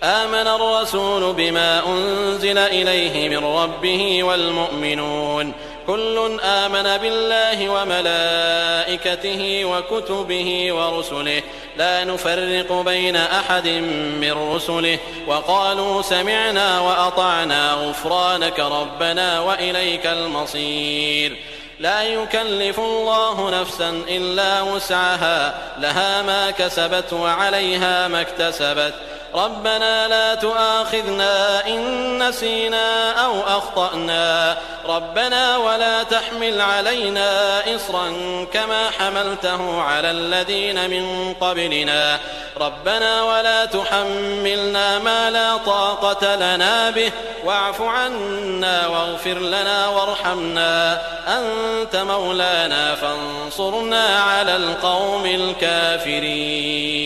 آمن الرسول بما أنزل إليه من ربه والمؤمنون كل آمن بالله وملائكته وكتبه ورسله لا نفرق بين أحد من رسله وقالوا سمعنا وأطعنا غفرانك ربنا وإليك المصير. لا يكلف الله نفسا إلا وسعها لها ما كسبت وعليها ما اكتسبت ربنا لا تؤاخذنا إن نسينا أو أخطأنا ربنا ولا تحمل علينا إصرا كما حملته على الذين من قبلنا ربنا ولا تحملنا ما لا طاقة لنا به واعف عنا واغفر لنا وارحمنا أنت مولانا فانصرنا على القوم الكافرين.